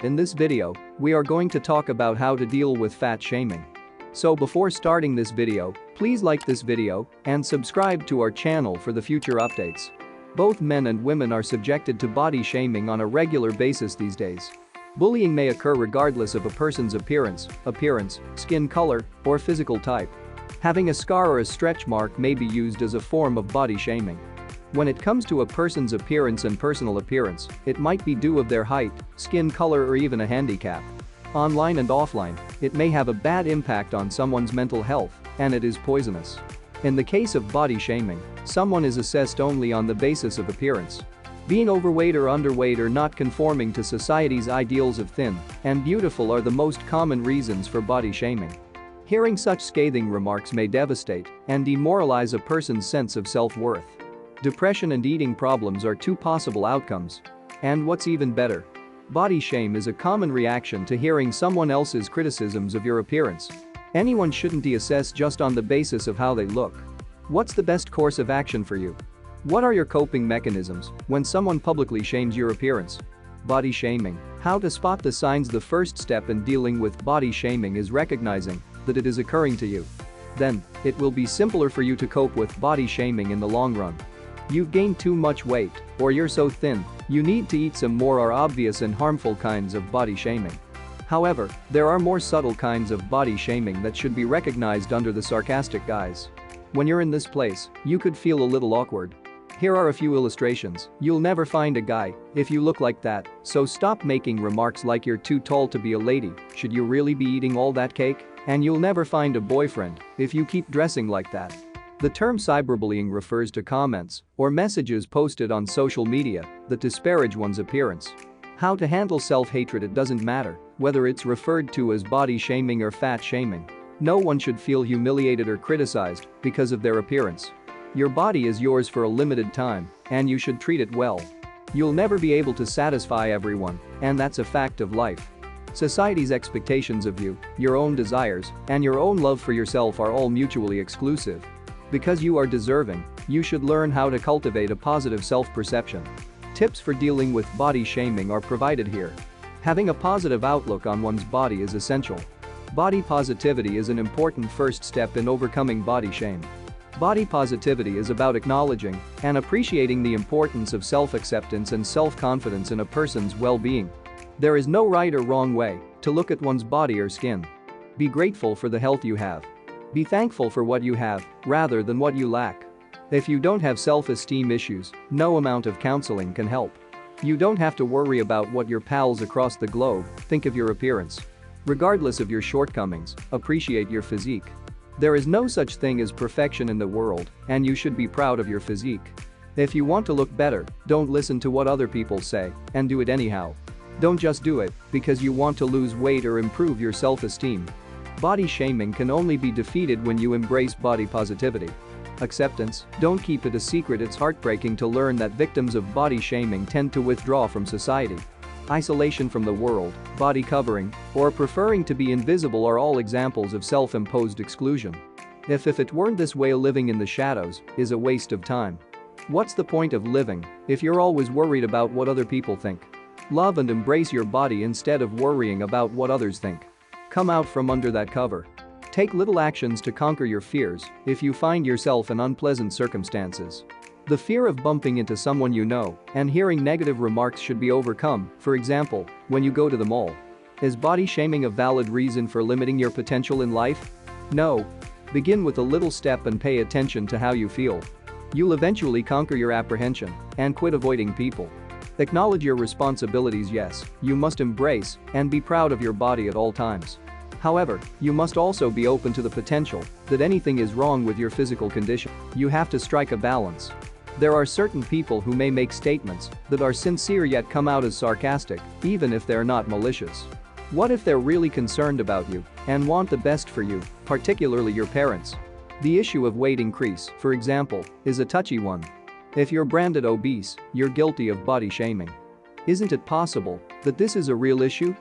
In this video, we are going to talk about how to deal with fat shaming. So before starting this video, please like this video and subscribe to our channel for the future updates. Both men and women are subjected to body shaming on a regular basis these days. Bullying may occur regardless of a person's appearance, skin color, or physical type. Having a scar or a stretch mark may be used as a form of body shaming. When it comes to a person's appearance and personal appearance, it might be due of their height, skin color, or even a handicap. Online and offline, it may have a bad impact on someone's mental health, and it is poisonous. In the case of body shaming, someone is assessed only on the basis of appearance. Being overweight or underweight or not conforming to society's ideals of thin and beautiful are the most common reasons for body shaming. Hearing such scathing remarks may devastate and demoralize a person's sense of self-worth. Depression and eating problems are two possible outcomes. And what's even better? Body shame is a common reaction to hearing someone else's criticisms of your appearance. Anyone shouldn't be assessed just on the basis of how they look. What's the best course of action for you? What are your coping mechanisms when someone publicly shames your appearance? Body shaming. How to spot the signs. The first step in dealing with body shaming is recognizing that it is occurring to you. Then, it will be simpler for you to cope with body shaming in the long run. You've gained too much weight, or you're so thin, you need to eat some more are obvious and harmful kinds of body shaming. However, there are more subtle kinds of body shaming that should be recognized under the sarcastic guise. When you're in this place, you could feel a little awkward. Here are a few illustrations. You'll never find a guy if you look like that, so stop making remarks like you're too tall to be a lady, should you really be eating all that cake? And you'll never find a boyfriend if you keep dressing like that. The term cyberbullying refers to comments or messages posted on social media that disparage one's appearance. How to handle self-hatred. It doesn't matter whether it's referred to as body shaming or fat shaming. No one should feel humiliated or criticized because of their appearance. Your body is yours for a limited time, and you should treat it well. You'll never be able to satisfy everyone, and that's a fact of life. Society's expectations of you, your own desires, and your own love for yourself are all mutually exclusive. Because you are deserving, you should learn how to cultivate a positive self-perception. Tips for dealing with body shaming are provided here. Having a positive outlook on one's body is essential. Body positivity is an important first step in overcoming body shame. Body positivity is about acknowledging and appreciating the importance of self-acceptance and self-confidence in a person's well-being. There is no right or wrong way to look at one's body or skin. Be grateful for the health you have. Be thankful for what you have, rather than what you lack. If you don't have self-esteem issues, no amount of counseling can help. You don't have to worry about what your pals across the globe think of your appearance. Regardless of your shortcomings, appreciate your physique. There is no such thing as perfection in the world, and you should be proud of your physique. If you want to look better, don't listen to what other people say, and do it anyhow. Don't just do it because you want to lose weight or improve your self-esteem. Body shaming can only be defeated when you embrace body positivity. Acceptance. Don't keep it a secret. It's heartbreaking to learn that victims of body shaming tend to withdraw from society. Isolation from the world, body covering, or preferring to be invisible are all examples of self-imposed exclusion. If it weren't this way, living in the shadows is a waste of time. What's the point of living if you're always worried about what other people think? Love and embrace your body instead of worrying about what others think. Come out from under that cover. Take little actions to conquer your fears if you find yourself in unpleasant circumstances. The fear of bumping into someone you know and hearing negative remarks should be overcome, for example, when you go to the mall. Is body shaming a valid reason for limiting your potential in life? No. Begin with a little step and pay attention to how you feel. You'll eventually conquer your apprehension and quit avoiding people. Acknowledge your responsibilities. Yes, you must embrace and be proud of your body at all times. However, you must also be open to the potential that anything is wrong with your physical condition. You have to strike a balance. There are certain people who may make statements that are sincere yet come out as sarcastic, even if they're not malicious. What if they're really concerned about you and want the best for you, particularly your parents? The issue of weight increase, for example, is a touchy one. If you're branded obese, you're guilty of body shaming. Isn't it possible that this is a real issue?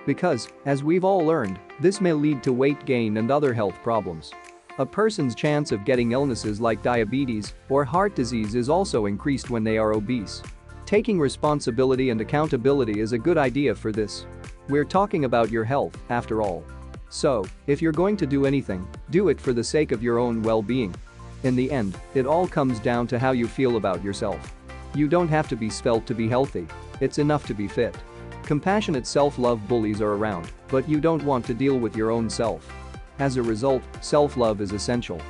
Because, as we've all learned, this may lead to weight gain and other health problems. A person's chance of getting illnesses like diabetes or heart disease is also increased when they are obese. Taking responsibility and accountability is a good idea for this. We're talking about your health, after all. So, if you're going to do anything, do it for the sake of your own well-being. In the end, it all comes down to how you feel about yourself. You don't have to be svelte to be healthy. It's enough to be fit. Compassionate self-love bullies are around, but you don't want to deal with your own self. As a result, self-love is essential.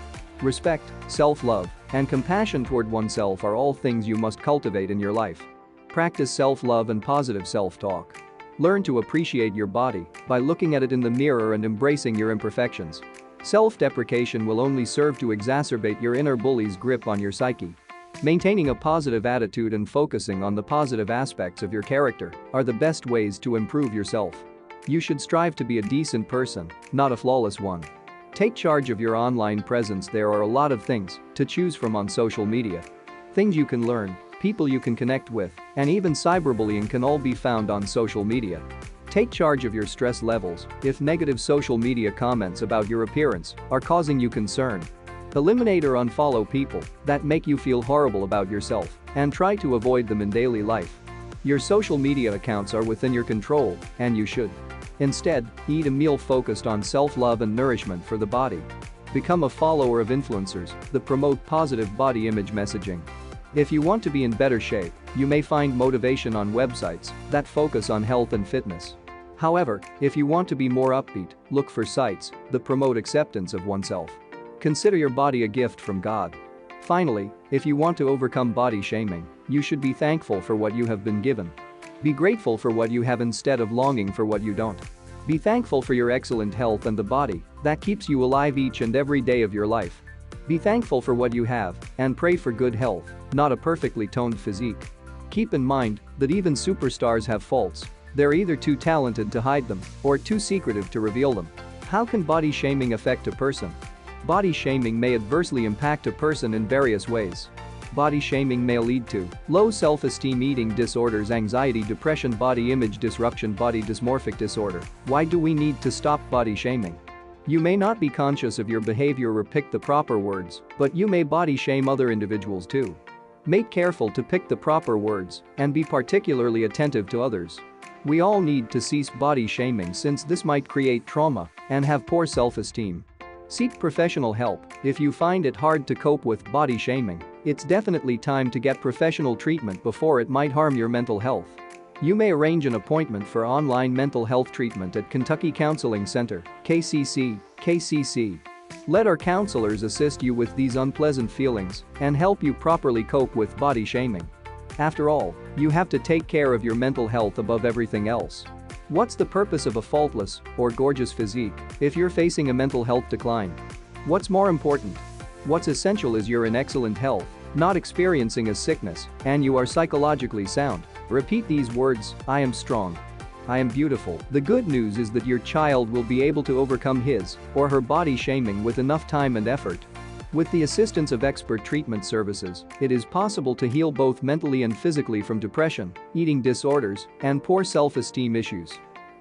Respect, self-love, and compassion toward oneself are all things you must cultivate in your life. Practice self-love and positive self-talk. Learn to appreciate your body by looking at it in the mirror and embracing your imperfections. Self-deprecation will only serve to exacerbate your inner bully's grip on your psyche. Maintaining a positive attitude and focusing on the positive aspects of your character are the best ways to improve yourself. You should strive to be a decent person, not a flawless one. Take charge of your online presence. There are a lot of things to choose from on social media. Things you can learn, people you can connect with, and even cyberbullying can all be found on social media. Take charge of your stress levels if negative social media comments about your appearance are causing you concern. Eliminate or unfollow people that make you feel horrible about yourself and try to avoid them in daily life. Your social media accounts are within your control, and you should. Instead, eat a meal focused on self-love and nourishment for the body. Become a follower of influencers that promote positive body image messaging. If you want to be in better shape, you may find motivation on websites that focus on health and fitness. However, if you want to be more upbeat, look for sites that promote acceptance of oneself. Consider your body a gift from God. Finally, if you want to overcome body shaming, you should be thankful for what you have been given. Be grateful for what you have instead of longing for what you don't. Be thankful for your excellent health and the body that keeps you alive each and every day of your life. Be thankful for what you have and pray for good health, not a perfectly toned physique. Keep in mind that even superstars have faults. They're either too talented to hide them or too secretive to reveal them. How can body shaming affect a person? Body shaming may adversely impact a person in various ways. Body shaming may lead to low self-esteem, eating disorders, anxiety, depression, body image disruption, body dysmorphic disorder. Why do we need to stop body shaming? You may not be conscious of your behavior or pick the proper words, but you may body shame other individuals too. Make careful to pick the proper words and be particularly attentive to others. We all need to cease body shaming since this might create trauma and have poor self-esteem. Seek professional help if you find it hard to cope with body shaming. It's definitely time to get professional treatment before it might harm your mental health. You may arrange an appointment for online mental health treatment at Kentucky Counseling Center, KCC. Let our counselors assist you with these unpleasant feelings and help you properly cope with body shaming. After all, you have to take care of your mental health above everything else. What's the purpose of a faultless or gorgeous physique if you're facing a mental health decline? What's more important? What's essential is you're in excellent health, not experiencing a sickness, and you are psychologically sound. Repeat these words: I am strong. I am beautiful. The good news is that your child will be able to overcome his or her body shaming with enough time and effort. With the assistance of expert treatment services, it is possible to heal both mentally and physically from depression, eating disorders, and poor self-esteem issues.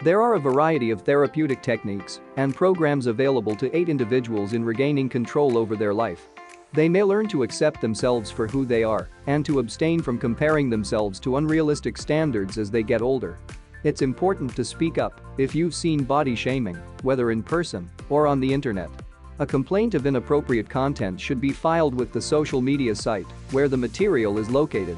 There are a variety of therapeutic techniques and programs available to aid individuals in regaining control over their life. They may learn to accept themselves for who they are and to abstain from comparing themselves to unrealistic standards as they get older. It's important to speak up if you've seen body shaming, whether in person or on the internet. A complaint of inappropriate content should be filed with the social media site where the material is located.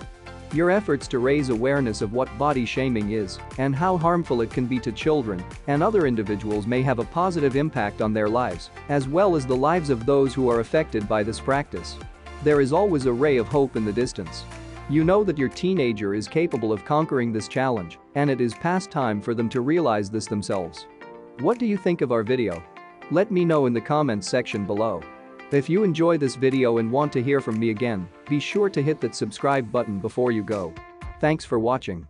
Your efforts to raise awareness of what body shaming is and how harmful it can be to children and other individuals may have a positive impact on their lives, as well as the lives of those who are affected by this practice. There is always a ray of hope in the distance. You know that your teenager is capable of conquering this challenge, and it is past time for them to realize this themselves. What do you think of our video? Let me know in the comments section below. If you enjoy this video and want to hear from me again, be sure to hit that subscribe button before you go. Thanks for watching.